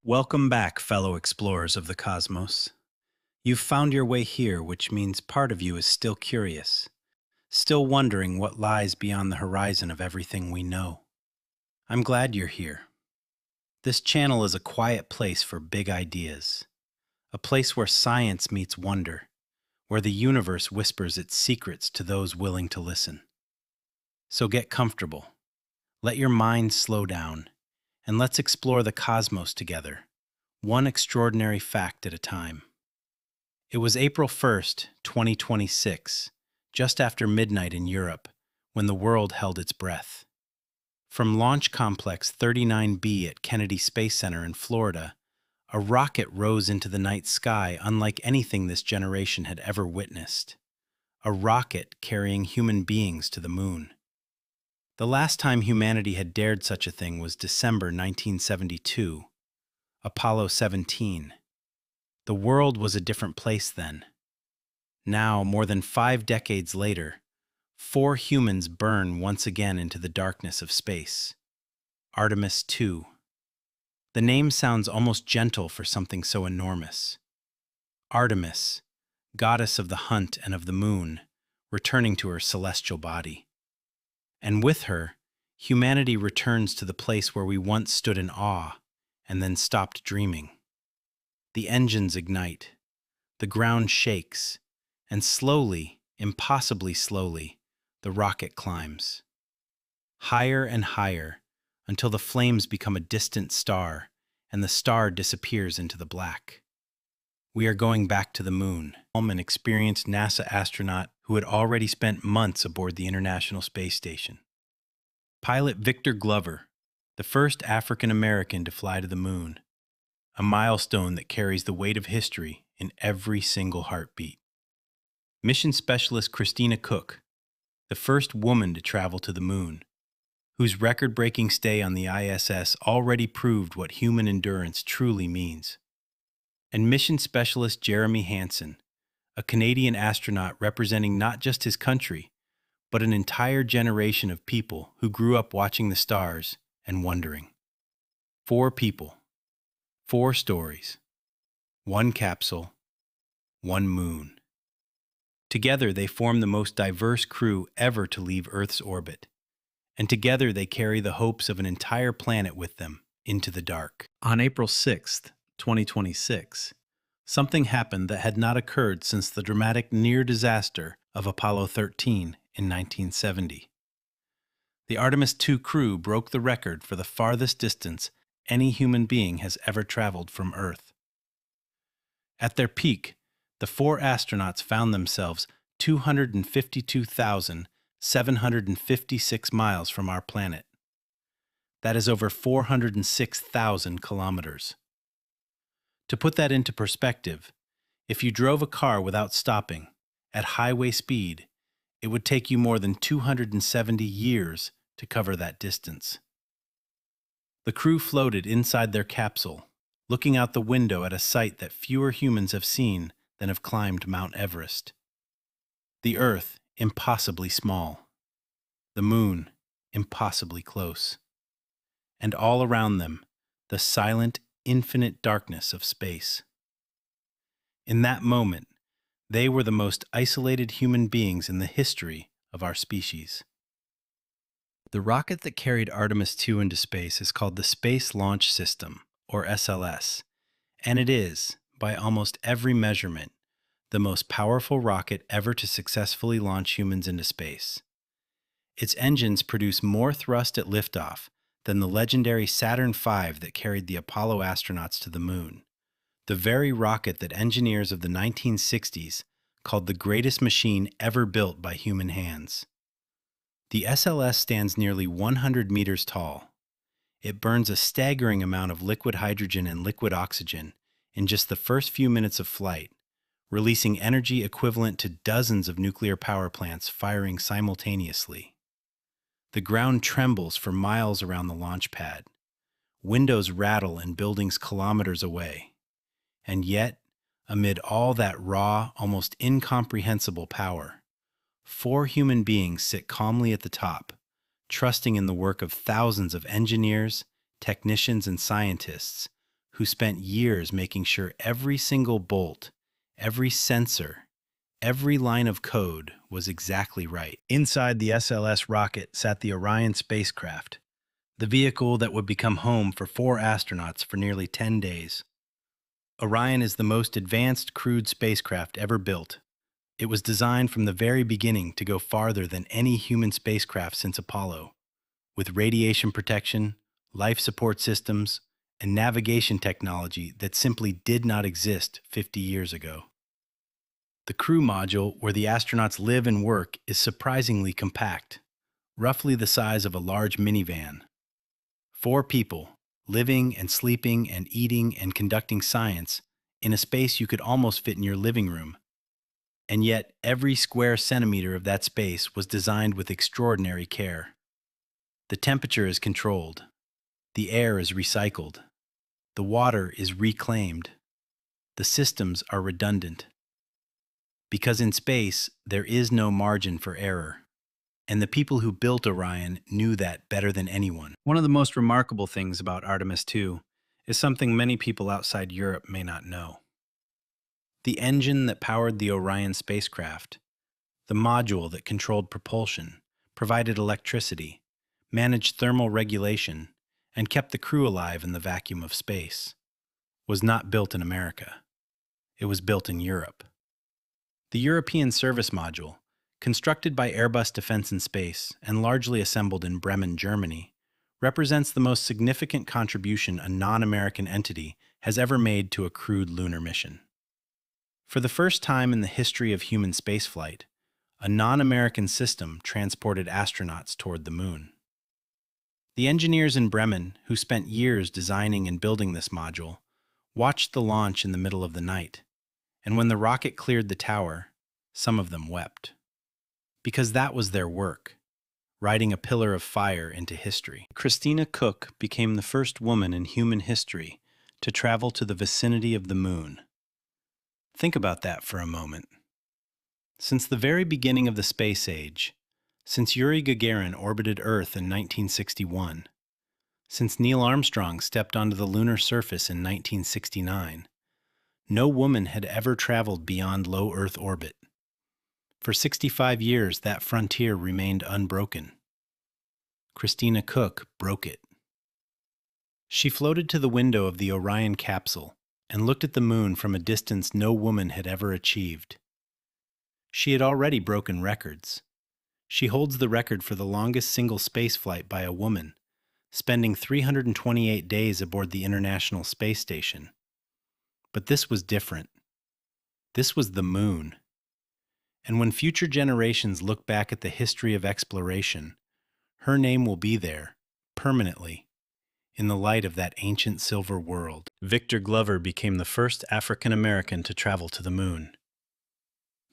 Welcome back, fellow explorers of the cosmos. You've found your way here, which means part of you is still curious, still wondering what lies beyond the horizon of everything we know. I'm glad you're here. This channel is a quiet place for big ideas, a place where science meets wonder, where the universe whispers its secrets to those willing to listen. So get comfortable, let your mind slow down, and let's explore the cosmos together, one extraordinary fact at a time. It was April 1st, 2026, just after midnight in Europe, when the world held its breath. From Launch Complex 39B at Kennedy Space Center in Florida, a rocket rose into the night sky unlike anything this generation had ever witnessed. A rocket carrying human beings to the moon. The last time humanity had dared such a thing was December 1972, Apollo 17. The world was a different place then. Now, more than 5 decades later, 4 humans burn once again into the darkness of space. Artemis II. The name sounds almost gentle for something so enormous. Artemis, goddess of the hunt and of the moon, returning to her celestial body. And with her, humanity returns to the place where we once stood in awe and then stopped dreaming. The engines ignite, the ground shakes, and slowly, impossibly slowly, the rocket climbs. Higher and higher, until the flames become a distant star, and the star disappears into the black. We are going back to the moon. An experienced NASA astronaut who had already spent months aboard the International Space Station. Pilot Victor Glover, the first African American to fly to the moon. A milestone that carries the weight of history in every single heartbeat. Mission Specialist Christina Cook, the first woman to travel to the moon, whose record-breaking stay on the ISS already proved what human endurance truly means. And Mission Specialist Jeremy Hansen, a Canadian astronaut representing not just his country, but an entire generation of people who grew up watching the stars and wondering. 4 people, 4 stories, 1 capsule, 1 moon. Together they form the most diverse crew ever to leave Earth's orbit, and together they carry the hopes of an entire planet with them into the dark. On April 6th, 2026, something happened that had not occurred since the dramatic near disaster of Apollo 13 in 1970. The Artemis II crew broke the record for the farthest distance any human being has ever traveled from Earth. At their peak, the 4 astronauts found themselves 252,756 miles from our planet. That is over 406,000 kilometers. To put that into perspective, if you drove a car without stopping, at highway speed, it would take you more than 270 years to cover that distance. The crew floated inside their capsule, looking out the window at a sight that fewer humans have seen than have climbed Mount Everest. The Earth, impossibly small. The Moon, impossibly close. And all around them, the silent, infinite darkness of space. In that moment, they were the most isolated human beings in the history of our species. The rocket that carried Artemis II into space is called the Space Launch System, or SLS, and it is, by almost every measurement, the most powerful rocket ever to successfully launch humans into space. Its engines produce more thrust at liftoff than the legendary Saturn V that carried the Apollo astronauts to the moon, the very rocket that engineers of the 1960s called the greatest machine ever built by human hands. The SLS stands nearly 100 meters tall. It burns a staggering amount of liquid hydrogen and liquid oxygen in just the first few minutes of flight, releasing energy equivalent to dozens of nuclear power plants firing simultaneously. The ground trembles for miles around the launch pad. Windows rattle in buildings kilometers away. And yet, amid all that raw, almost incomprehensible power, 4 human beings sit calmly at the top, trusting in the work of thousands of engineers, technicians, and scientists who spent years making sure every single bolt, every sensor, every line of code was exactly right. Inside the SLS rocket sat the Orion spacecraft, the vehicle that would become home for 4 astronauts for nearly 10 days. Orion is the most advanced crewed spacecraft ever built. It was designed from the very beginning to go farther than any human spacecraft since Apollo, with radiation protection, life support systems, and navigation technology that simply did not exist 50 years ago. The crew module, where the astronauts live and work, is surprisingly compact, roughly the size of a large minivan. 4 people, living and sleeping and eating and conducting science in a space you could almost fit in your living room. And yet, every square centimeter of that space was designed with extraordinary care. The temperature is controlled. The air is recycled. The water is reclaimed. The systems are redundant. Because in space, there is no margin for error. And the people who built Orion knew that better than anyone. One of the most remarkable things about Artemis II is something many people outside Europe may not know. The engine that powered the Orion spacecraft, the module that controlled propulsion, provided electricity, managed thermal regulation, and kept the crew alive in the vacuum of space, was not built in America. It was built in Europe. The European Service Module, constructed by Airbus Defence and Space and largely assembled in Bremen, Germany, represents the most significant contribution a non-American entity has ever made to a crewed lunar mission. For the first time in the history of human spaceflight, a non-American system transported astronauts toward the moon. The engineers in Bremen, who spent years designing and building this module, watched the launch in the middle of the night, and when the rocket cleared the tower, some of them wept. Because that was their work, writing a pillar of fire into history. Christina Koch became the first woman in human history to travel to the vicinity of the moon. Think about that for a moment. Since the very beginning of the space age, since Yuri Gagarin orbited Earth in 1961, since Neil Armstrong stepped onto the lunar surface in 1969, no woman had ever traveled beyond low Earth orbit. For 65 years, that frontier remained unbroken. Christina Koch broke it. She floated to the window of the Orion capsule and looked at the moon from a distance no woman had ever achieved. She had already broken records. She holds the record for the longest single spaceflight by a woman, spending 328 days aboard the International Space Station. But this was different. This was the moon. And when future generations look back at the history of exploration, her name will be there, permanently, in the light of that ancient silver world. Victor Glover became the first African American to travel to the moon.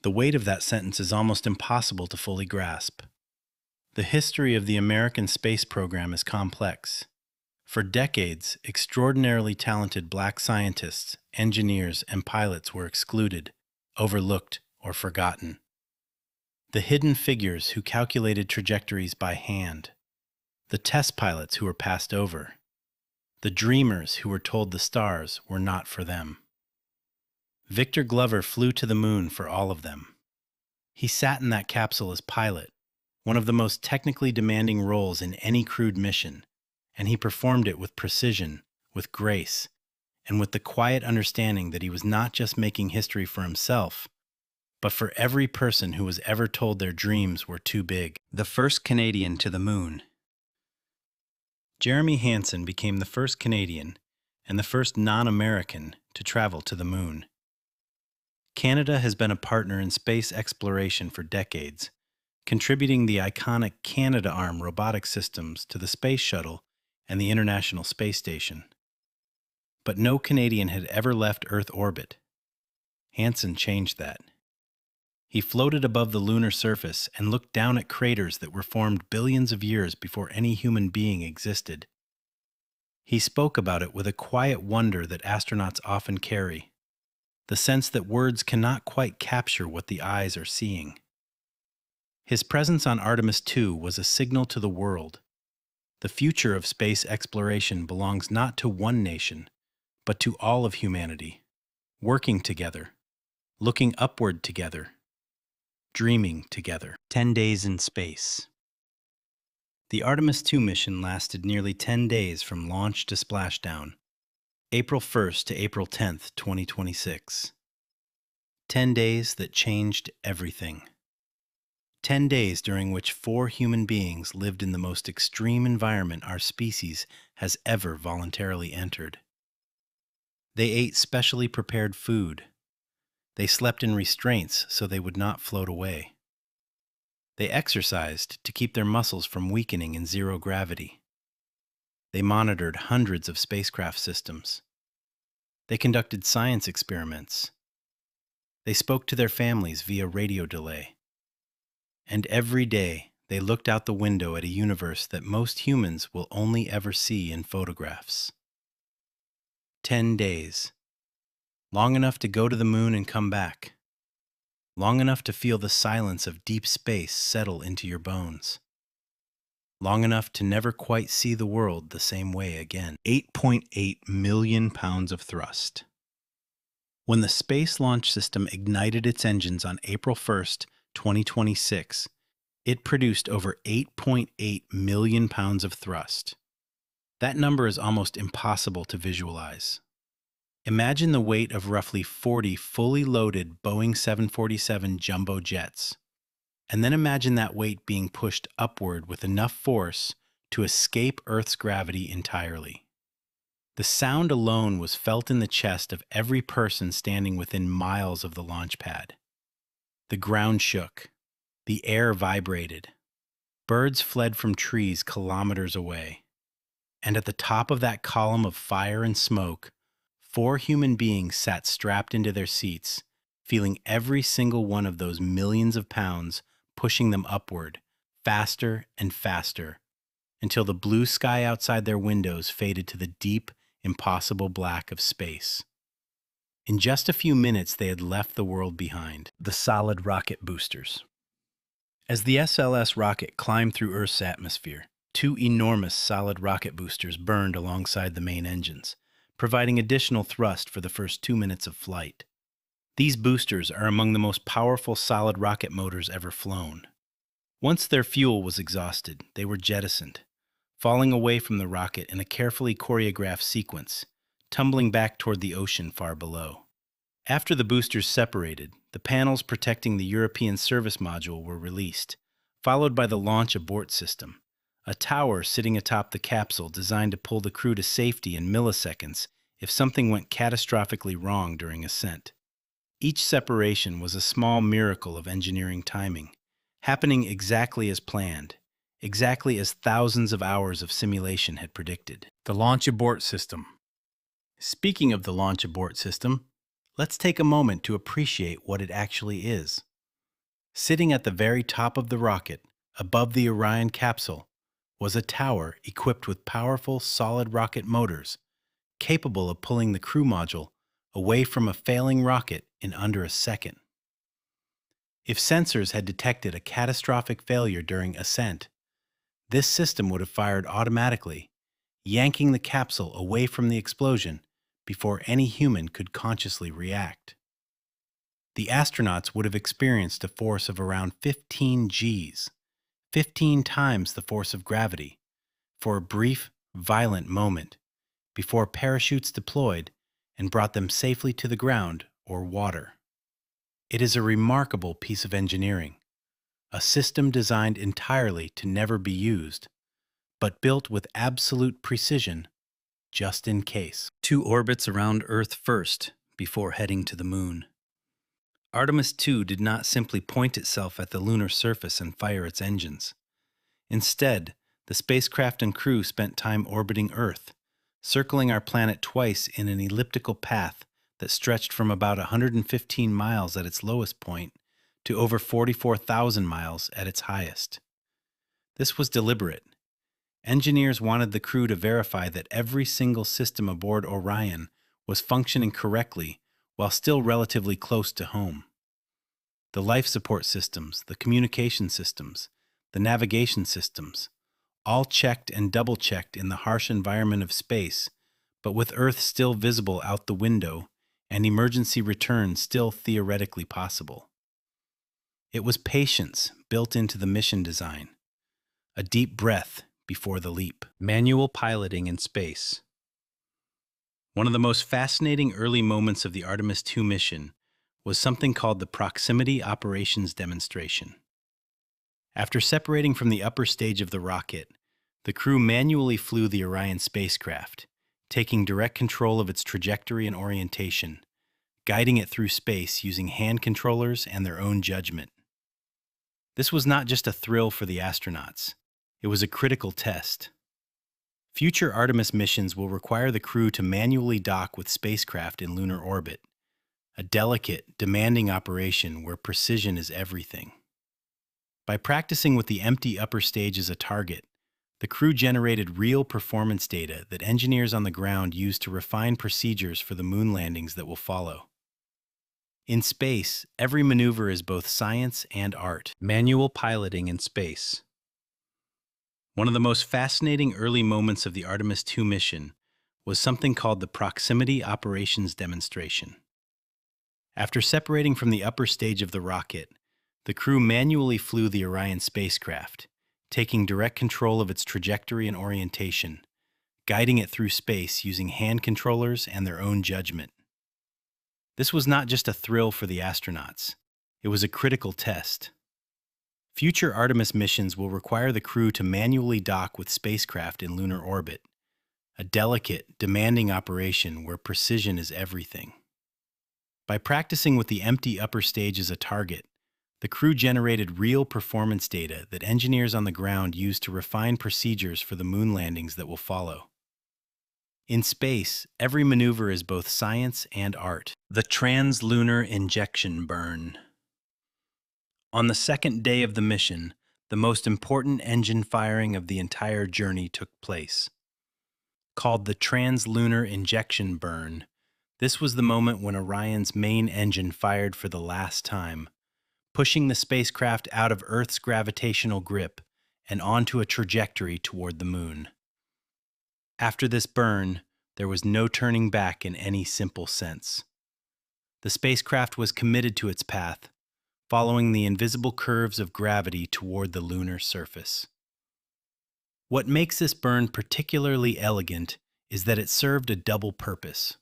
The weight of that sentence is almost impossible to fully grasp. The history of the American space program is complex. For decades, extraordinarily talented black scientists, engineers, and pilots were excluded, overlooked, or forgotten. The hidden figures who calculated trajectories by hand, the test pilots who were passed over, the dreamers who were told the stars were not for them. Victor Glover flew to the moon for all of them. He sat in that capsule as pilot, one of the most technically demanding roles in any crewed mission, and he performed it with precision, with grace, and with the quiet understanding that he was not just making history for himself, but for every person who was ever told their dreams were too big. The first Canadian to the moon. Jeremy Hansen became the first Canadian and the first non-American to travel to the moon. Canada has been a partner in space exploration for decades, contributing the iconic Canadarm robotic systems to the Space Shuttle and the International Space Station. But no Canadian had ever left Earth orbit. Hansen changed that. He floated above the lunar surface and looked down at craters that were formed billions of years before any human being existed. He spoke about it with a quiet wonder that astronauts often carry, the sense that words cannot quite capture what the eyes are seeing. His presence on Artemis II was a signal to the world. The future of space exploration belongs not to one nation, but to all of humanity, working together, looking upward together, dreaming together. 10 days in space. The Artemis II mission lasted nearly 10 days from launch to splashdown, April 1st to April 10th, 2026. 10 days that changed everything. 10 days during which 4 human beings lived in the most extreme environment our species has ever voluntarily entered. They ate specially prepared food. They slept in restraints so they would not float away. They exercised to keep their muscles from weakening in zero gravity. They monitored hundreds of spacecraft systems. They conducted science experiments. They spoke to their families via radio delay. And every day, they looked out the window at a universe that most humans will only ever see in photographs. 10 days. Long enough to go to the moon and come back. Long enough to feel the silence of deep space settle into your bones. Long enough to never quite see the world the same way again. 8.8 million pounds of thrust. When the Space Launch System ignited its engines on April 1st, 2026, it produced over 8.8 million pounds of thrust. That number is almost impossible to visualize. Imagine the weight of roughly 40 fully loaded Boeing 747 jumbo jets. And then imagine that weight being pushed upward with enough force to escape Earth's gravity entirely. The sound alone was felt in the chest of every person standing within miles of the launch pad. The ground shook. The air vibrated. Birds fled from trees kilometers away. And at the top of that column of fire and smoke, 4 human beings sat strapped into their seats, feeling every single one of those millions of pounds pushing them upward, faster and faster, until the blue sky outside their windows faded to the deep, impossible black of space. In just a few minutes, they had left the world behind. The solid rocket boosters. As the SLS rocket climbed through Earth's atmosphere, 2 enormous solid rocket boosters burned alongside the main engines, providing additional thrust for the first 2 minutes of flight. These boosters are among the most powerful solid rocket motors ever flown. Once their fuel was exhausted, they were jettisoned, falling away from the rocket in a carefully choreographed sequence, tumbling back toward the ocean far below. After the boosters separated, the panels protecting the European service module were released, followed by the launch abort system, a tower sitting atop the capsule designed to pull the crew to safety in milliseconds if something went catastrophically wrong during ascent. Each separation was a small miracle of engineering timing, happening exactly as planned, exactly as thousands of hours of simulation had predicted. The launch abort system. Speaking of the launch abort system, let's take a moment to appreciate what it actually is. Sitting at the very top of the rocket, above the Orion capsule, was a tower equipped with powerful solid rocket motors, capable of pulling the crew module away from a failing rocket in under a second. If sensors had detected a catastrophic failure during ascent, this system would have fired automatically, yanking the capsule away from the explosion before any human could consciously react. The astronauts would have experienced a force of around 15 Gs, 15 times the force of gravity, for a brief, violent moment, before parachutes deployed and brought them safely to the ground or water. It is a remarkable piece of engineering, a system designed entirely to never be used, but built with absolute precision, just in case. 2 orbits around Earth first, before heading to the moon. Artemis II did not simply point itself at the lunar surface and fire its engines. Instead, the spacecraft and crew spent time orbiting Earth, circling our planet twice in an elliptical path that stretched from about 115 miles at its lowest point to over 44,000 miles at its highest. This was deliberate. Engineers wanted the crew to verify that every single system aboard Orion was functioning correctly while still relatively close to home. The life support systems, the communication systems, the navigation systems, all checked and double-checked in the harsh environment of space but with Earth still visible out the window and emergency return still theoretically possible. It was patience built into the mission design, a deep breath before the leap. Manual piloting in space. One of the most fascinating early moments of the Artemis II mission was something called the Proximity Operations Demonstration. After separating from the upper stage of the rocket, the crew manually flew the Orion spacecraft, taking direct control of its trajectory and orientation, guiding it through space using hand controllers and their own judgment. This was not just a thrill for the astronauts. It was a critical test. Future Artemis missions will require the crew to manually dock with spacecraft in lunar orbit, a delicate, demanding operation where precision is everything. By practicing with the empty upper stage as a target, the crew generated real performance data that engineers on the ground use to refine procedures for the moon landings that will follow. In space, every maneuver is both science and art. Manual piloting in space. One of the most fascinating early moments of the Artemis II mission was something called the Proximity Operations Demonstration. After separating from the upper stage of the rocket, the crew manually flew the Orion spacecraft, taking direct control of its trajectory and orientation, guiding it through space using hand controllers and their own judgment. This was not just a thrill for the astronauts. It was a critical test. Future Artemis missions will require the crew to manually dock with spacecraft in lunar orbit, a delicate, demanding operation where precision is everything. By practicing with the empty upper stage as a target, the crew generated real performance data that engineers on the ground use to refine procedures for the moon landings that will follow. In space, every maneuver is both science and art. The translunar injection burn. On the second day of the mission, the most important engine firing of the entire journey took place. Called the translunar injection burn, this was the moment when Orion's main engine fired for the last time, pushing the spacecraft out of Earth's gravitational grip and onto a trajectory toward the moon. After this burn, there was no turning back in any simple sense. The spacecraft was committed to its path, following the invisible curves of gravity toward the lunar surface. What makes this burn particularly elegant is that it served a double purpose.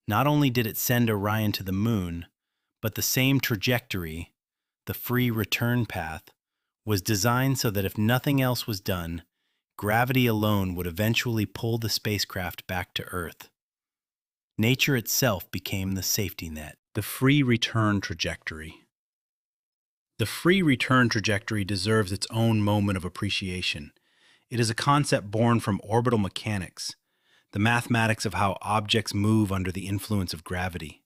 Not only did it send Orion to the moon, but the same trajectory, the free return path, was designed so that if nothing else was done, gravity alone would eventually pull the spacecraft back to Earth. Nature itself became the safety net. The free return trajectory. The free return trajectory deserves its own moment of appreciation. It is a concept born from orbital mechanics, the mathematics of how objects move under the influence of gravity.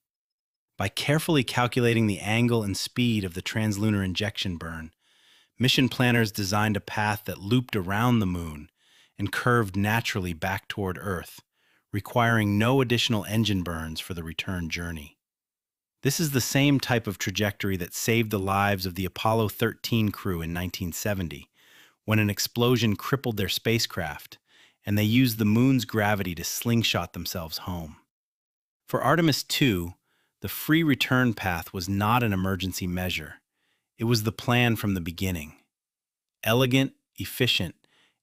By carefully calculating the angle and speed of the translunar injection burn, mission planners designed a path that looped around the moon and curved naturally back toward Earth, requiring no additional engine burns for the return journey. This is the same type of trajectory that saved the lives of the Apollo 13 crew in 1970, when an explosion crippled their spacecraft, and they used the moon's gravity to slingshot themselves home. For Artemis II, the free return path was not an emergency measure. It was the plan from the beginning. Elegant, efficient,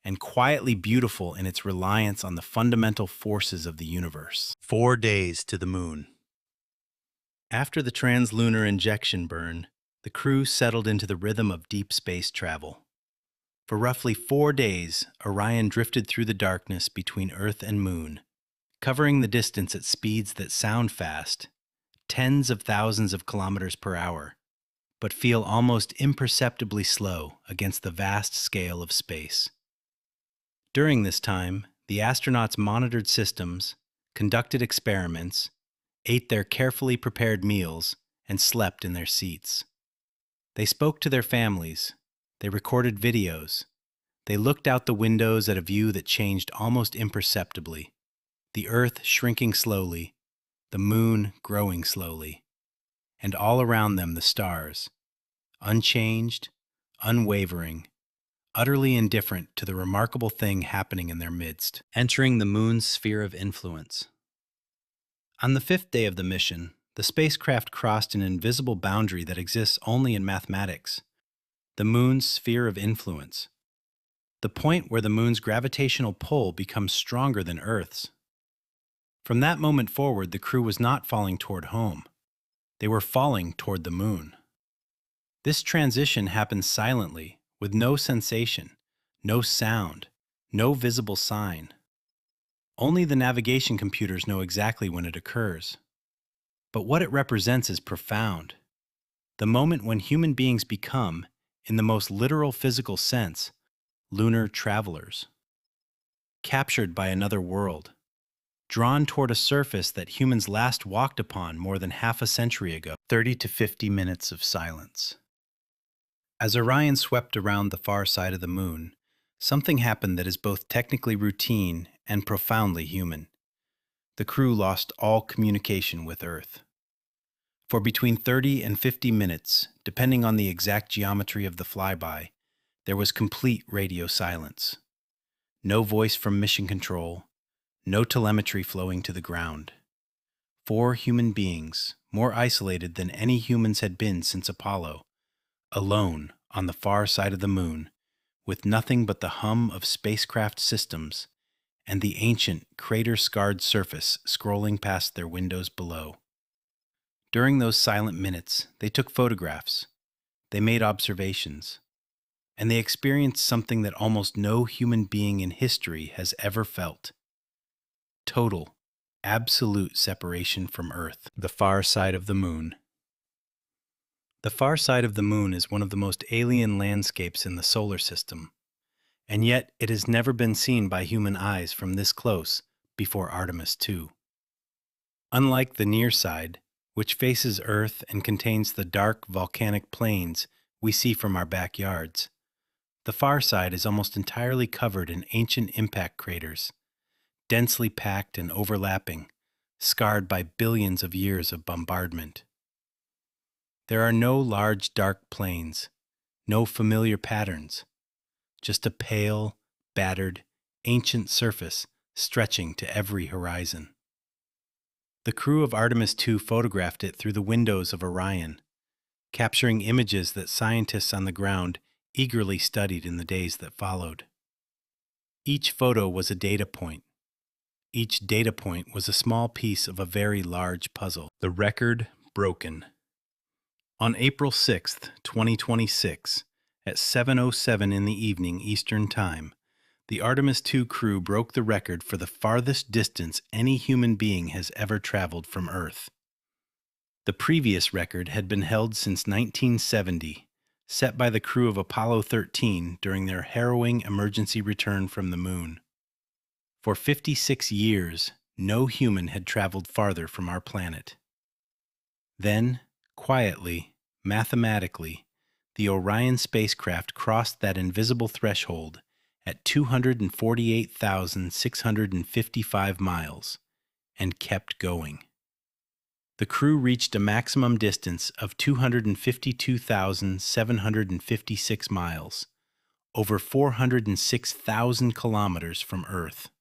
and quietly beautiful in its reliance on the fundamental forces of the universe. 4 days to the moon. After the translunar injection burn, the crew settled into the rhythm of deep space travel. For roughly 4 days, Orion drifted through the darkness between Earth and Moon, covering the distance at speeds that sound fast, tens of thousands of kilometers per hour, but feel almost imperceptibly slow against the vast scale of space. During this time, the astronauts monitored systems, conducted experiments, ate their carefully prepared meals, and slept in their seats. They spoke to their families. They recorded videos. They looked out the windows at a view that changed almost imperceptibly, the Earth shrinking slowly, the moon growing slowly, and all around them the stars, unchanged, unwavering, utterly indifferent to the remarkable thing happening in their midst. Entering the moon's sphere of influence. On the fifth day of the mission, the spacecraft crossed an invisible boundary that exists only in mathematics, the moon's sphere of influence, the point where the moon's gravitational pull becomes stronger than Earth's. From that moment forward, the crew was not falling toward home. They were falling toward the moon. This transition happens silently, with no sensation, no sound, no visible sign. Only the navigation computers know exactly when it occurs. But what it represents is profound. The moment when human beings become, in the most literal physical sense, lunar travelers. Captured by another world. Drawn toward a surface that humans last walked upon more than half a century ago. 30 to 50 minutes of silence. As Orion swept around the far side of the moon, something happened that is both technically routine and profoundly human. The crew lost all communication with Earth. For between 30 and 50 minutes, depending on the exact geometry of the flyby, there was complete radio silence. No voice from mission control, no telemetry flowing to the ground. 4 human beings, more isolated than any humans had been since Apollo, alone on the far side of the moon, with nothing but the hum of spacecraft systems and the ancient, crater-scarred surface scrolling past their windows below. During those silent minutes, they took photographs, they made observations, and they experienced something that almost no human being in history has ever felt. Total, absolute separation from Earth, the far side of the moon. The far side of the moon is one of the most alien landscapes in the solar system, and yet it has never been seen by human eyes from this close before Artemis II. Unlike the near side, which faces Earth and contains the dark volcanic plains we see from our backyards, the far side is almost entirely covered in ancient impact craters, densely packed and overlapping, scarred by billions of years of bombardment. There are no large dark plains, no familiar patterns, just a pale, battered, ancient surface stretching to every horizon. The crew of Artemis II photographed it through the windows of Orion, capturing images that scientists on the ground eagerly studied in the days that followed. Each photo was a data point. Each data point was a small piece of a very large puzzle. The record broken. On April 6, 2026, at 7:07 in the evening Eastern Time, the Artemis II crew broke the record for the farthest distance any human being has ever traveled from Earth. The previous record had been held since 1970, set by the crew of Apollo 13 during their harrowing emergency return from the moon. For 56 years, no human had traveled farther from our planet. Then, quietly, mathematically, the Orion spacecraft crossed that invisible threshold at 248,655 miles and kept going. The crew reached a maximum distance of 252,756 miles, over 406,000 kilometers from Earth.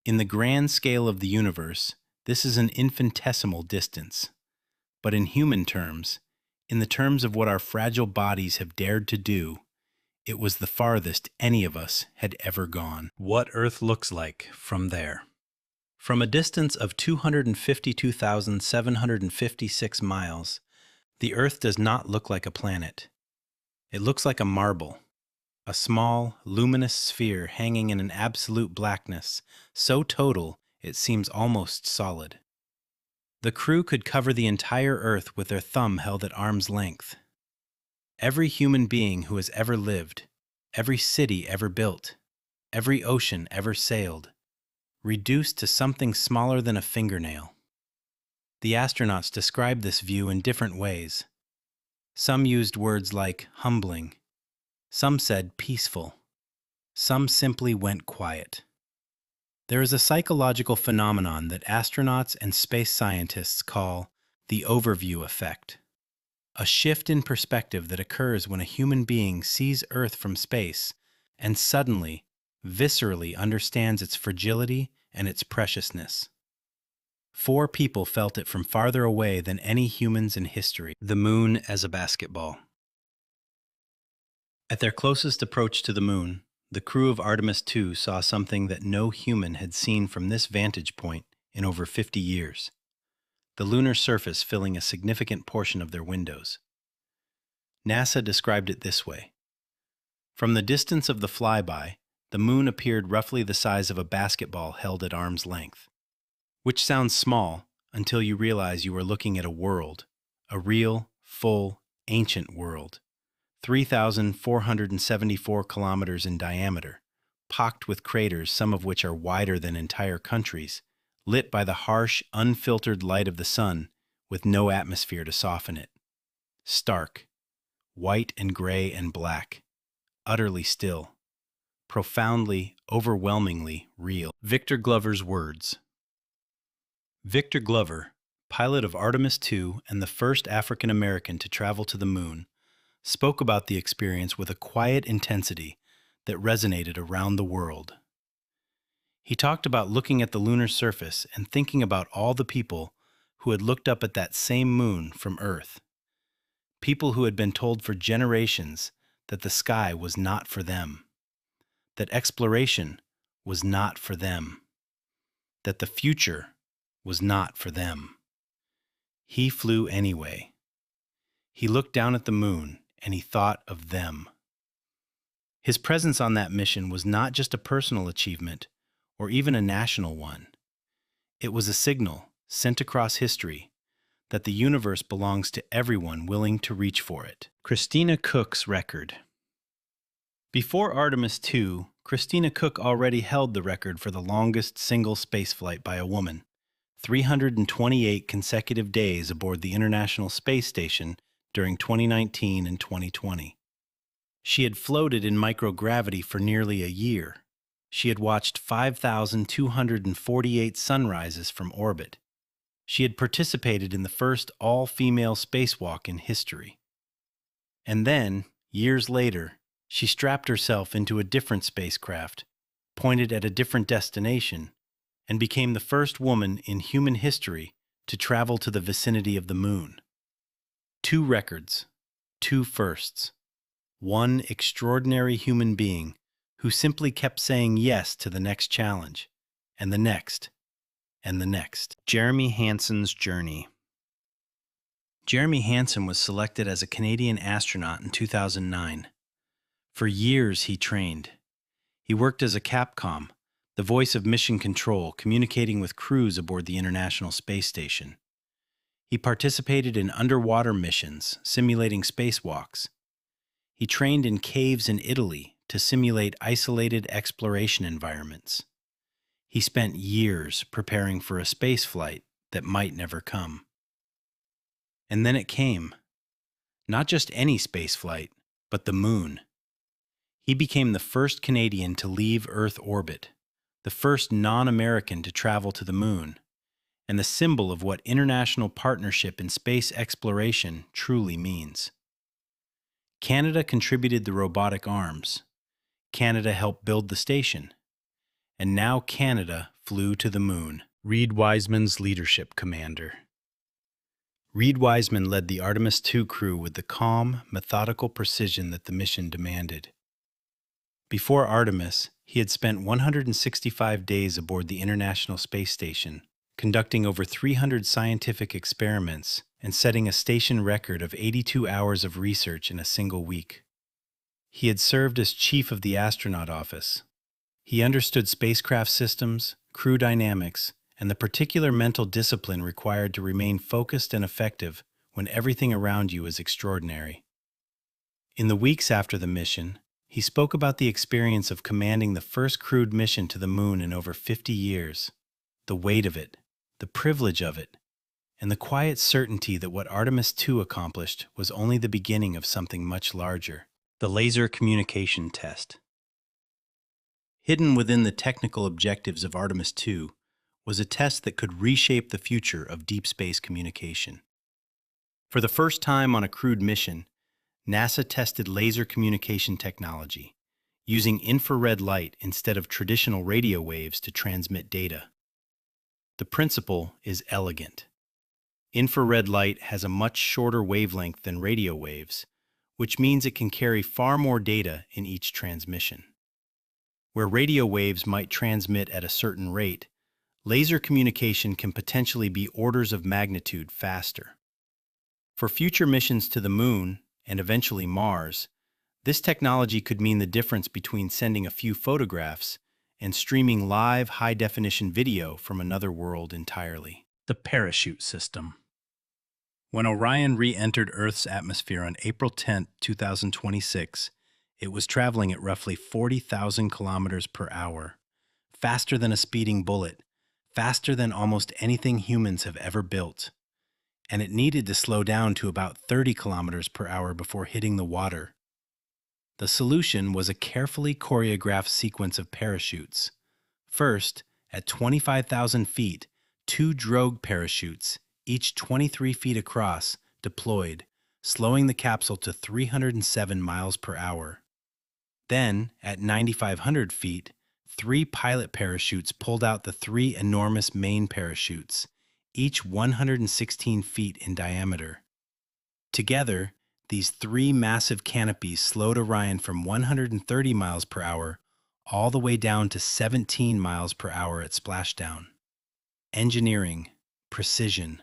In the grand scale of the universe, this is an infinitesimal distance. But in human terms, in the terms of what our fragile bodies have dared to do, it was the farthest any of us had ever gone. What Earth looks like from there. From a distance of 252,756 miles, the Earth does not look like a planet. It looks like a marble, a small, luminous sphere hanging in an absolute blackness, so total it seems almost solid. The crew could cover the entire Earth with their thumb held at arm's length. Every human being who has ever lived, every city ever built, every ocean ever sailed, reduced to something smaller than a fingernail. The astronauts described this view in different ways. Some used words like humbling. Some said peaceful. Some simply went quiet. There is a psychological phenomenon that astronauts and space scientists call the overview effect. a shift in perspective that occurs when a human being sees Earth from space and suddenly, viscerally understands its fragility and its preciousness. 4 people felt it from farther away than any humans in history. The moon as a basketball. At their closest approach to the moon, the crew of Artemis II saw something that no human had seen from this vantage point in over 50 years. The lunar surface filling a significant portion of their windows. NASA described it this way. From the distance of the flyby, the moon appeared roughly the size of a basketball held at arm's length. Which sounds small until you realize you are looking at a world, a real, full, ancient world, 3,474 kilometers in diameter, pocked with craters, some of which are wider than entire countries, lit by the harsh, unfiltered light of the sun with no atmosphere to soften it. Stark, white and gray and black, utterly still, profoundly, overwhelmingly real. Victor Glover's words. Victor Glover, pilot of Artemis II and the first African American to travel to the moon, spoke about the experience with a quiet intensity that resonated around the world. He talked about looking at the lunar surface and thinking about all the people who had looked up at that same moon from Earth. People who had been told for generations that the sky was not for them, that exploration was not for them, that the future was not for them. He flew anyway. He looked down at the moon and he thought of them. His presence on that mission was not just a personal achievement or even a national one. It was a signal sent across history that the universe belongs to everyone willing to reach for it. Christina Koch's record. Before Artemis II, Christina Koch already held the record for the longest single spaceflight by a woman, 328 consecutive days aboard the International Space Station during 2019 and 2020. She had floated in microgravity for nearly a year. She had watched 5,248 sunrises from orbit. She had participated in the first all-female spacewalk in history. And then, years later, she strapped herself into a different spacecraft, pointed at a different destination, and became the first woman in human history to travel to the vicinity of the moon. 2 records, 2 firsts, 1 extraordinary human being who simply kept saying yes to the next challenge, and the next, and the next. Jeremy Hansen's journey. Jeremy Hansen was selected as a Canadian astronaut in 2009. For years he trained. He worked as a Capcom, the voice of mission control, communicating with crews aboard the International Space Station. He participated in underwater missions, simulating spacewalks. He trained in caves in Italy to simulate isolated exploration environments. He spent years preparing for a spaceflight that might never come. And then it came. Not just any spaceflight, but the moon. He became the first Canadian to leave Earth orbit, the first non-American to travel to the moon, and the symbol of what international partnership in space exploration truly means. Canada contributed the robotic arms. Canada helped build the station. And now Canada flew to the moon. Reed Wiseman's leadership commander. Reed Wiseman led the Artemis II crew with the calm, methodical precision that the mission demanded. Before Artemis, he had spent 165 days aboard the International Space Station, conducting over 300 scientific experiments and setting a station record of 82 hours of research in a single week. He had served as chief of the astronaut office. He understood spacecraft systems, crew dynamics, and the particular mental discipline required to remain focused and effective when everything around you is extraordinary. In the weeks after the mission, he spoke about the experience of commanding the first crewed mission to the moon in over 50 years, the weight of it, the privilege of it, and the quiet certainty that what Artemis II accomplished was only the beginning of something much larger. The laser communication test. Hidden within the technical objectives of Artemis II was a test that could reshape the future of deep space communication. For the first time on a crewed mission, NASA tested laser communication technology, using infrared light instead of traditional radio waves to transmit data. The principle is elegant. Infrared light has a much shorter wavelength than radio waves, which means it can carry far more data in each transmission. Where radio waves might transmit at a certain rate, laser communication can potentially be orders of magnitude faster. For future missions to the Moon, and eventually Mars, this technology could mean the difference between sending a few photographs and streaming live high-definition video from another world entirely. The parachute system. When Orion re-entered Earth's atmosphere on April 10, 2026, it was traveling at roughly 40,000 kilometers per hour, faster than a speeding bullet, faster than almost anything humans have ever built. And it needed to slow down to about 30 kilometers per hour before hitting the water. The solution was a carefully choreographed sequence of parachutes. First, at 25,000 feet, 2 drogue parachutes, each 23 feet across, deployed, slowing the capsule to 307 miles per hour. Then, at 9,500 feet, 3 pilot parachutes pulled out the 3 enormous main parachutes, each 116 feet in diameter. Together, these 3 massive canopies slowed Orion from 130 miles per hour all the way down to 17 miles per hour at splashdown. Engineering, precision,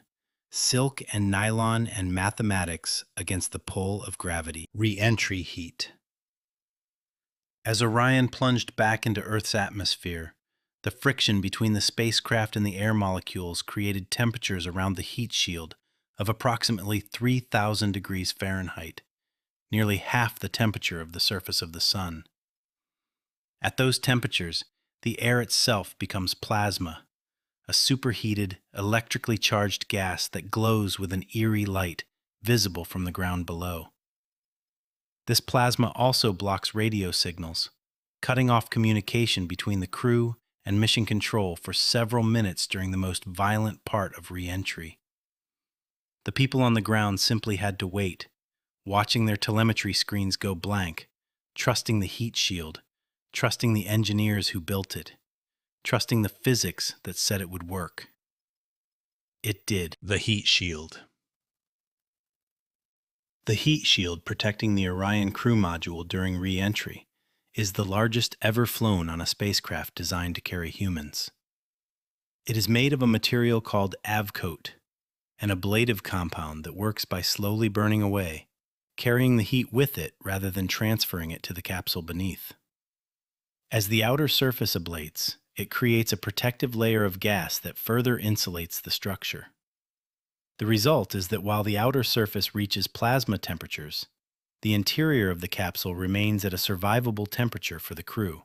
silk and nylon and mathematics against the pull of gravity. Re-entry heat. As Orion plunged back into Earth's atmosphere, the friction between the spacecraft and the air molecules created temperatures around the heat shield of approximately 3,000 degrees Fahrenheit, nearly half the temperature of the surface of the Sun. At those temperatures, the air itself becomes plasma, a superheated, electrically charged gas that glows with an eerie light visible from the ground below. This plasma also blocks radio signals, cutting off communication between the crew and mission control for several minutes during the most violent part of re-entry. The people on the ground simply had to wait, watching their telemetry screens go blank, trusting the heat shield, trusting the engineers who built it, trusting the physics that said it would work. It did. The heat shield. The heat shield protecting the Orion crew module during re-entry is the largest ever flown on a spacecraft designed to carry humans. It is made of a material called avcoat, an ablative compound that works by slowly burning away, carrying the heat with it rather than transferring it to the capsule beneath. As the outer surface ablates, it creates a protective layer of gas that further insulates the structure. The result is that while the outer surface reaches plasma temperatures, the interior of the capsule remains at a survivable temperature for the crew.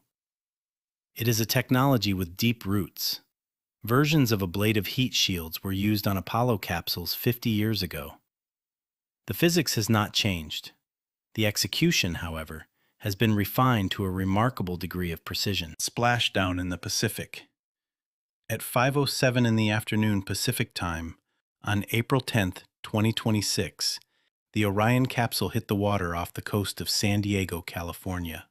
It is a technology with deep roots. Versions of ablative heat shields were used on Apollo capsules 50 years ago. The physics has not changed. The execution, however, has been refined to a remarkable degree of precision. Splashdown in the Pacific. At 5:07 in the afternoon Pacific time, on April 10, 2026, the Orion capsule hit the water off the coast of San Diego, California.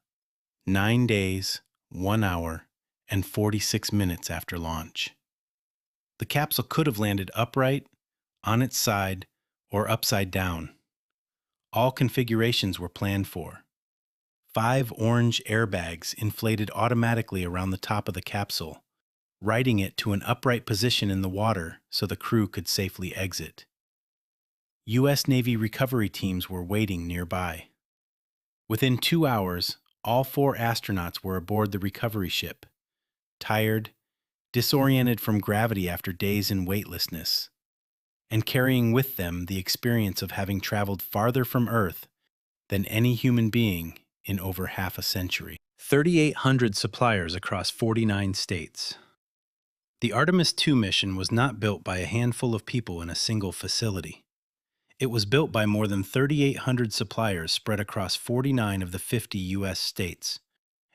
9 days, 1 hour, and 46 minutes after launch. The capsule could have landed upright, on its side, or upside down. All configurations were planned for. 5 orange airbags inflated automatically around the top of the capsule, righting it to an upright position in the water so the crew could safely exit. U.S. Navy recovery teams were waiting nearby. Within 2 hours, all 4 astronauts were aboard the recovery ship, tired, disoriented from gravity after days in weightlessness, and carrying with them the experience of having traveled farther from Earth than any human being in over half a century. 3,800 suppliers across 49 states. The Artemis II mission was not built by a handful of people in a single facility. It was built by more than 3,800 suppliers spread across 49 of the 50 U.S. states,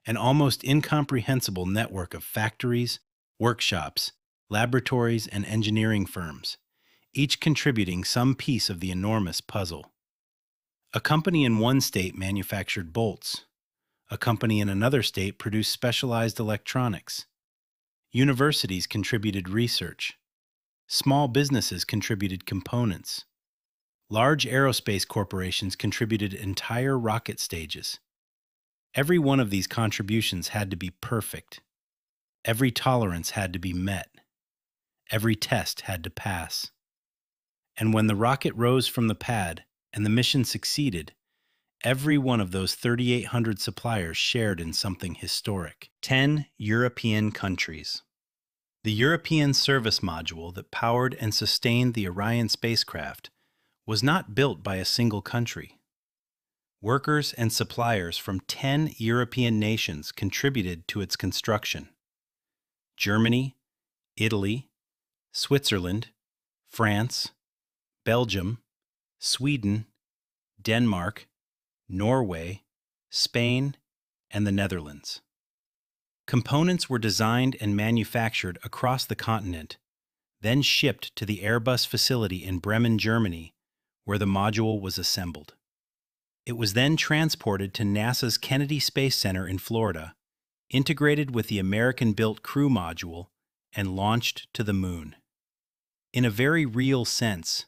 an almost incomprehensible network of factories, workshops, laboratories, and engineering firms, each contributing some piece of the enormous puzzle. A company in one state manufactured bolts. A company in another state produced specialized electronics. Universities contributed research. Small businesses contributed components. Large aerospace corporations contributed entire rocket stages. Every one of these contributions had to be perfect. Every tolerance had to be met. Every test had to pass. And when the rocket rose from the pad and the mission succeeded, every one of those 3,800 suppliers shared in something historic. 10 European countries. The European service module that powered and sustained the Orion spacecraft was not built by a single country. Workers and suppliers from 10 European nations contributed to its construction. Germany, Italy, Switzerland, France, Belgium, Sweden, Denmark, Norway, Spain, and the Netherlands. Components were designed and manufactured across the continent, then shipped to the Airbus facility in Bremen, Germany, where the module was assembled. It was then transported to NASA's Kennedy Space Center in Florida, integrated with the American-built Crew module, and launched to the Moon. In a very real sense,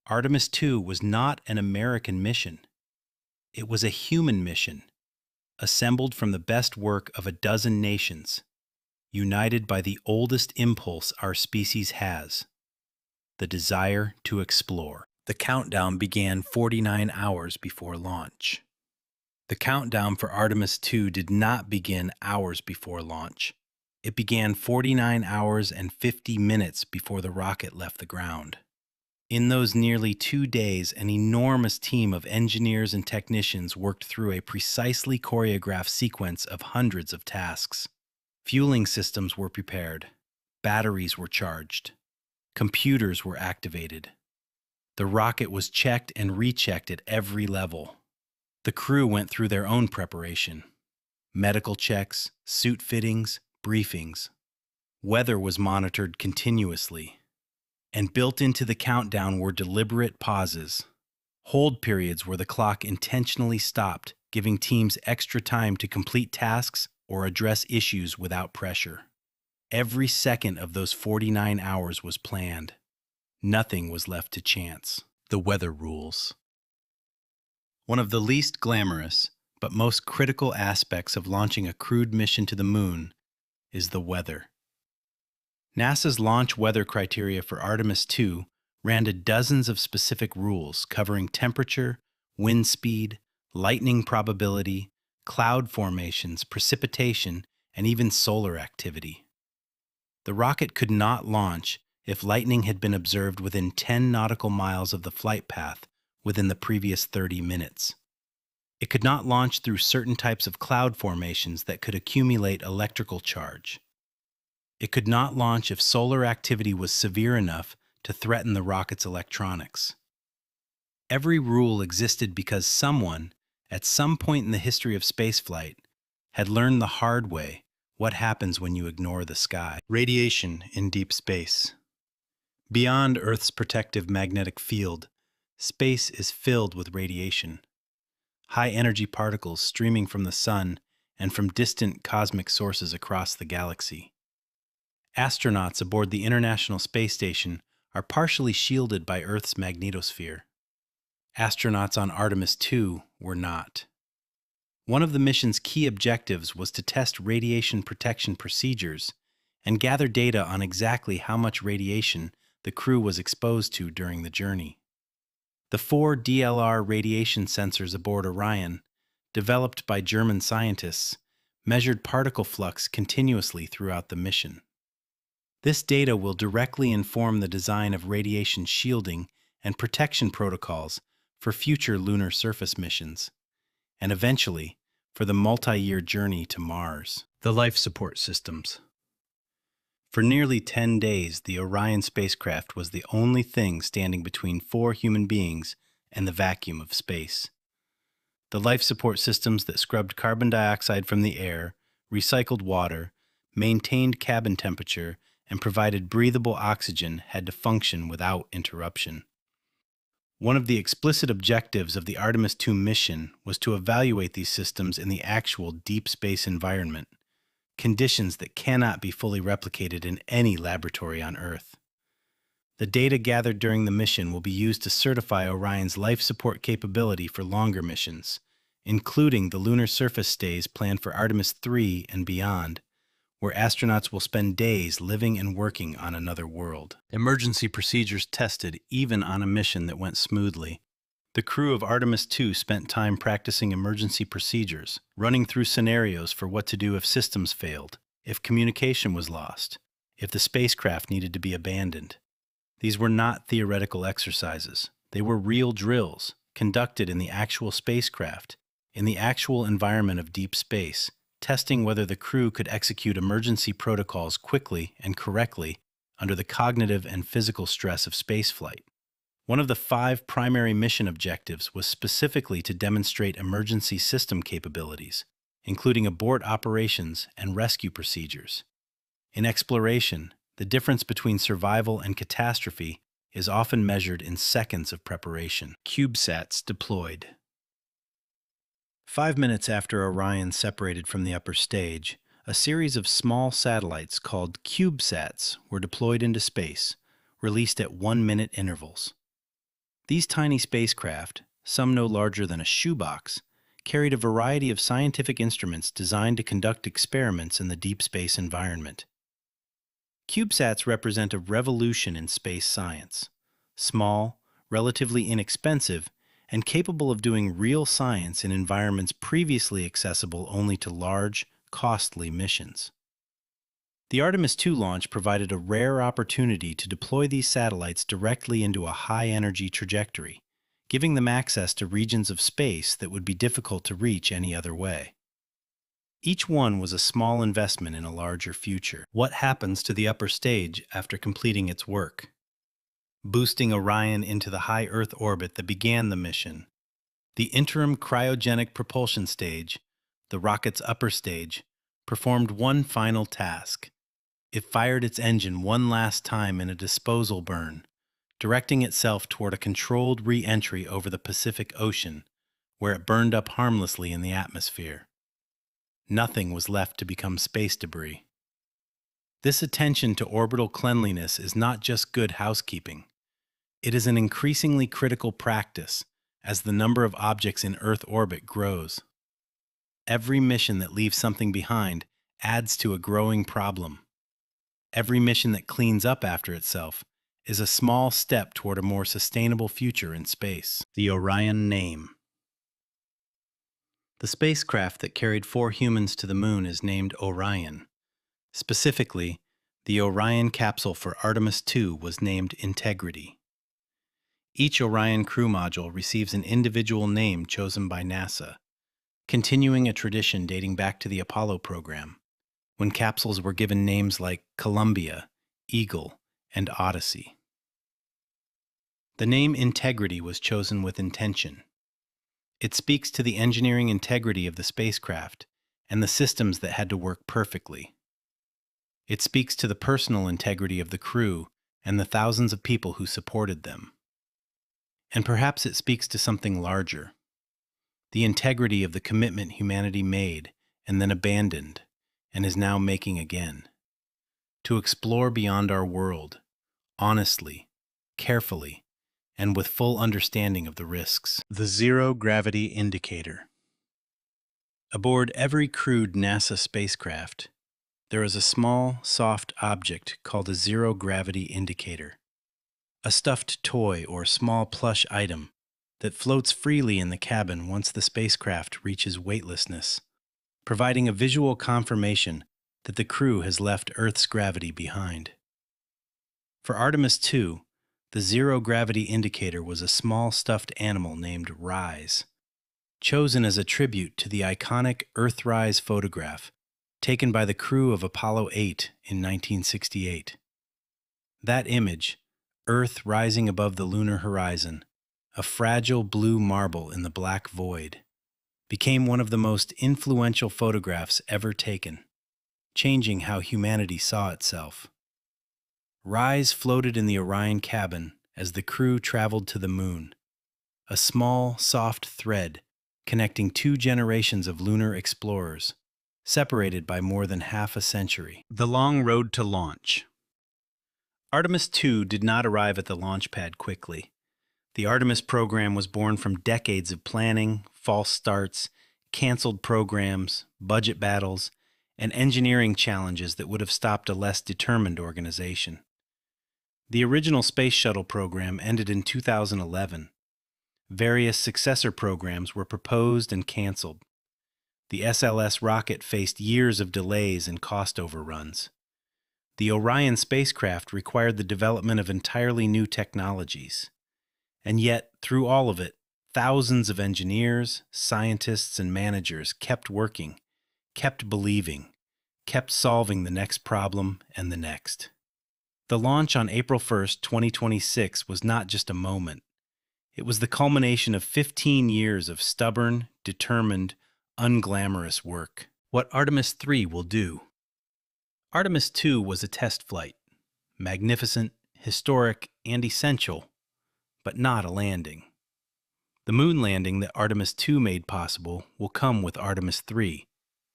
Artemis II was not an American mission. It was a human mission, assembled from the best work of a dozen nations, united by the oldest impulse our species has, the desire to explore. The countdown began 49 hours before launch. The countdown for Artemis II did not begin hours before launch. It began 49 hours and 50 minutes before the rocket left the ground. In those nearly 2 days, an enormous team of engineers and technicians worked through a precisely choreographed sequence of hundreds of tasks. Fueling systems were prepared. Batteries were charged. Computers were activated. The rocket was checked and rechecked at every level. The crew went through their own preparation. Medical checks, suit fittings, briefings. Weather was monitored continuously. And built into the countdown were deliberate pauses, hold periods where the clock intentionally stopped, giving teams extra time to complete tasks or address issues without pressure. Every second of those 49 hours was planned. Nothing was left to chance. The weather rules. One of the least glamorous, but most critical aspects of launching a crewed mission to the Moon is the weather. NASA's launch weather criteria for Artemis II ran to dozens of specific rules covering temperature, wind speed, lightning probability, cloud formations, precipitation, and even solar activity. The rocket could not launch if lightning had been observed within 10 nautical miles of the flight path within the previous 30 minutes. It could not launch through certain types of cloud formations that could accumulate electrical charge. It could not launch if solar activity was severe enough to threaten the rocket's electronics. Every rule existed because someone, at some point in the history of spaceflight, had learned the hard way what happens when you ignore the sky. Radiation in deep space. Beyond Earth's protective magnetic field, space is filled with radiation. High-energy particles streaming from the sun and from distant cosmic sources across the galaxy. Astronauts aboard the International Space Station are partially shielded by Earth's magnetosphere. Astronauts on Artemis II were not. One of the mission's key objectives was to test radiation protection procedures and gather data on exactly how much radiation the crew was exposed to during the journey. The 4 DLR radiation sensors aboard Orion, developed by German scientists, measured particle flux continuously throughout the mission. This data will directly inform the design of radiation shielding and protection protocols for future lunar surface missions, and eventually for the multi-year journey to Mars. The life support systems. For nearly 10 days, the Orion spacecraft was the only thing standing between 4 human beings and the vacuum of space. The life support systems that scrubbed carbon dioxide from the air, recycled water, maintained cabin temperature, and provided breathable oxygen had to function without interruption. One of the explicit objectives of the Artemis II mission was to evaluate these systems in the actual deep space environment, conditions that cannot be fully replicated in any laboratory on Earth. The data gathered during the mission will be used to certify Orion's life support capability for longer missions, including the lunar surface stays planned for Artemis III and beyond, where astronauts will spend days living and working on another world. Emergency procedures tested even on a mission that went smoothly. The crew of Artemis II spent time practicing emergency procedures, running through scenarios for what to do if systems failed, if communication was lost, if the spacecraft needed to be abandoned. These were not theoretical exercises. They were real drills, conducted in the actual spacecraft, in the actual environment of deep space, testing whether the crew could execute emergency protocols quickly and correctly under the cognitive and physical stress of spaceflight. One of the 5 primary mission objectives was specifically to demonstrate emergency system capabilities, including abort operations and rescue procedures. In exploration, the difference between survival and catastrophe is often measured in seconds of preparation. CubeSats deployed. 5 minutes after Orion separated from the upper stage, a series of small satellites called CubeSats were deployed into space, released at 1-minute intervals. These tiny spacecraft, some no larger than a shoebox, carried a variety of scientific instruments designed to conduct experiments in the deep space environment. CubeSats represent a revolution in space science. Small, relatively inexpensive, and capable of doing real science in environments previously accessible only to large, costly missions. The Artemis II launch provided a rare opportunity to deploy these satellites directly into a high-energy trajectory, giving them access to regions of space that would be difficult to reach any other way. Each one was a small investment in a larger future. What happens to the upper stage after completing its work? Boosting Orion into the high Earth orbit that began the mission, the interim cryogenic propulsion stage, the rocket's upper stage, performed one final task. It fired its engine one last time in a disposal burn, directing itself toward a controlled re-entry over the Pacific Ocean, where it burned up harmlessly in the atmosphere. Nothing was left to become space debris. This attention to orbital cleanliness is not just good housekeeping. It is an increasingly critical practice as the number of objects in Earth orbit grows. Every mission that leaves something behind adds to a growing problem. Every mission that cleans up after itself is a small step toward a more sustainable future in space. The Orion name. The spacecraft that carried 4 humans to the moon is named Orion. Specifically, the Orion capsule for Artemis II was named Integrity. Each Orion crew module receives an individual name chosen by NASA, continuing a tradition dating back to the Apollo program, when capsules were given names like Columbia, Eagle, and Odyssey. The name Integrity was chosen with intention. It speaks to the engineering integrity of the spacecraft and the systems that had to work perfectly. It speaks to the personal integrity of the crew and the thousands of people who supported them. And perhaps it speaks to something larger, the integrity of the commitment humanity made and then abandoned and is now making again, to explore beyond our world, honestly, carefully, and with full understanding of the risks. The Zero Gravity Indicator. Aboard every crewed NASA spacecraft, there is a small, soft object called a zero gravity indicator, a stuffed toy or small plush item that floats freely in the cabin once the spacecraft reaches weightlessness, providing a visual confirmation that the crew has left Earth's gravity behind. For Artemis II, the zero gravity indicator was a small stuffed animal named Rise, chosen as a tribute to the iconic Earthrise photograph taken by the crew of Apollo 8 in 1968. That image, Earth rising above the lunar horizon, a fragile blue marble in the black void, became one of the most influential photographs ever taken, changing how humanity saw itself. Rise floated in the Orion cabin as the crew traveled to the moon, a small, soft thread connecting two generations of lunar explorers, separated by more than half a century. The long road to launch. Artemis II did not arrive at the launch pad quickly. The Artemis program was born from decades of planning, false starts, canceled programs, budget battles, and engineering challenges that would have stopped a less determined organization. The original Space Shuttle program ended in 2011. Various successor programs were proposed and canceled. The SLS rocket faced years of delays and cost overruns. The Orion spacecraft required the development of entirely new technologies. And yet, through all of it, thousands of engineers, scientists, and managers kept working, kept believing, kept solving the next problem and the next. The launch on April 1st, 2026 was not just a moment. It was the culmination of 15 years of stubborn, determined, unglamorous work. What Artemis III will do. Artemis II was a test flight, magnificent, historic, and essential, but not a landing. The moon landing that Artemis II made possible will come with Artemis III,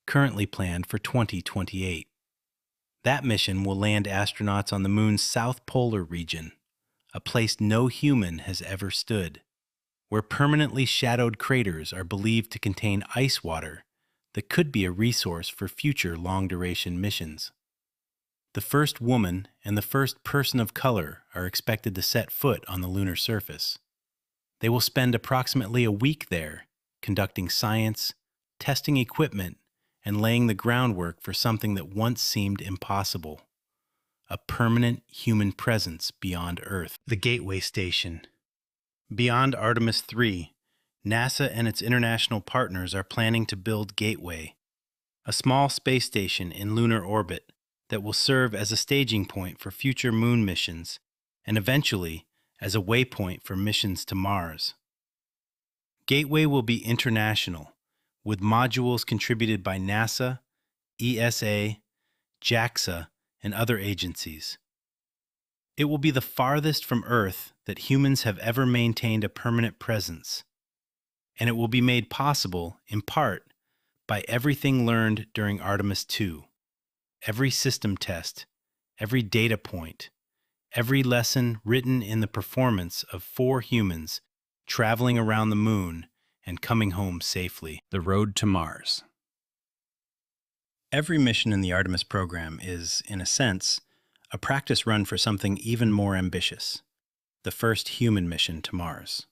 currently planned for 2028. That mission will land astronauts on the moon's south polar region, a place no human has ever stood, where permanently shadowed craters are believed to contain ice water that could be a resource for future long-duration missions. The first woman and the first person of color are expected to set foot on the lunar surface. They will spend approximately a week there, conducting science, testing equipment, and laying the groundwork for something that once seemed impossible: a permanent human presence beyond Earth. The Gateway Station. Beyond Artemis III, NASA and its international partners are planning to build Gateway, a small space station in lunar orbit that will serve as a staging point for future moon missions and eventually as a waypoint for missions to Mars. Gateway will be international, with modules contributed by NASA, ESA, JAXA, and other agencies. It will be the farthest from Earth that humans have ever maintained a permanent presence, and it will be made possible, in part, by everything learned during Artemis II. Every system test, every data point, every lesson written in the performance of 4 humans traveling around the moon and coming home safely. The road to Mars. Every mission in the Artemis program is, in a sense, a practice run for something even more ambitious: the first human mission to Mars.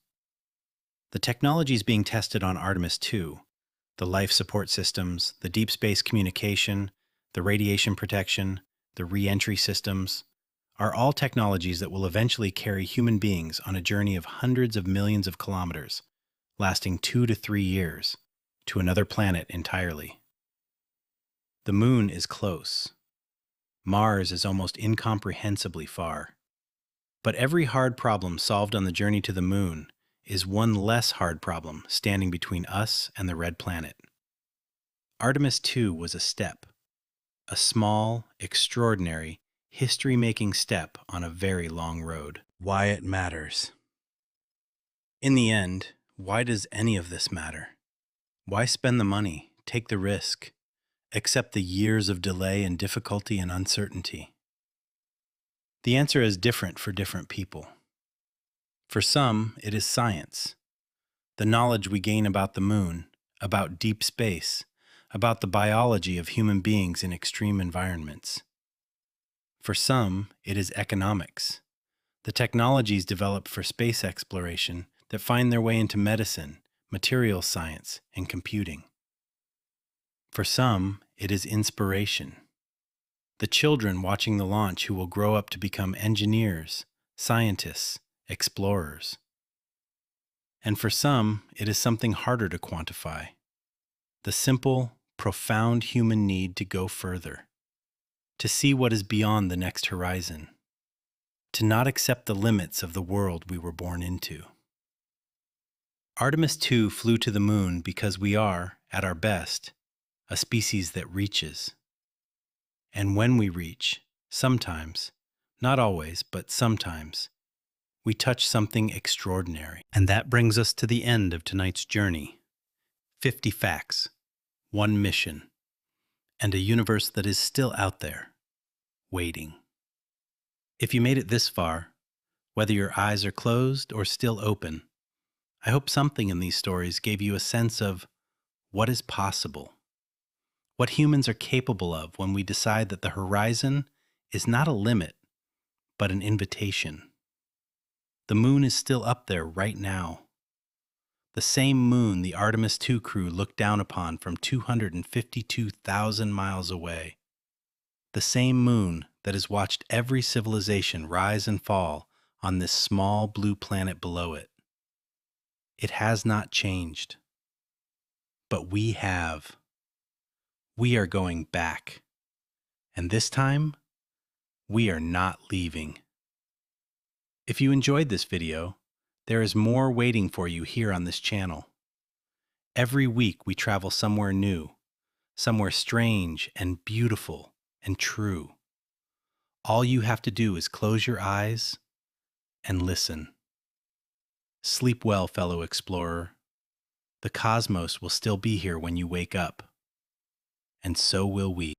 The technologies being tested on Artemis II, the life support systems, the deep space communication, the radiation protection, the re-entry systems, are all technologies that will eventually carry human beings on a journey of hundreds of millions of kilometers, lasting 2 to 3 years, to another planet entirely. The moon is close. Mars is almost incomprehensibly far. But every hard problem solved on the journey to the moon is one less hard problem standing between us and the red planet. Artemis II was a step. A small, extraordinary, history-making step on a very long road. Why it matters. In the end, why does any of this matter? Why spend the money, take the risk, accept the years of delay and difficulty and uncertainty? The answer is different for different people. For some, it is science, the knowledge we gain about the moon, about deep space, about the biology of human beings in extreme environments. For some, it is economics, the technologies developed for space exploration that find their way into medicine, materials science, and computing. For some, it is inspiration, the children watching the launch who will grow up to become engineers, scientists, explorers. And for some, it is something harder to quantify, the simple, profound human need to go further, to see what is beyond the next horizon, to not accept the limits of the world we were born into. Artemis II flew to the moon because we are, at our best, a species that reaches. And when we reach, sometimes, Not always, but sometimes, we touch something extraordinary. And that brings us to the end of tonight's journey. 50 facts, one mission, and a universe that is still out there, waiting. If you made it this far, whether your eyes are closed or still open, I hope something in these stories gave you a sense of what is possible, what humans are capable of when we decide that the horizon is not a limit, but an invitation. The moon is still up there right now. The same moon the Artemis II crew looked down upon from 252,000 miles away. The same moon that has watched every civilization rise and fall on this small blue planet below it. It has not changed. But we have. We are going back. And this time, we are not leaving. If you enjoyed this video, there is more waiting for you here on this channel. Every week we travel somewhere new, somewhere strange and beautiful and true. All you have to do is close your eyes and listen. Sleep well, fellow explorer. The cosmos will still be here when you wake up, and so will we.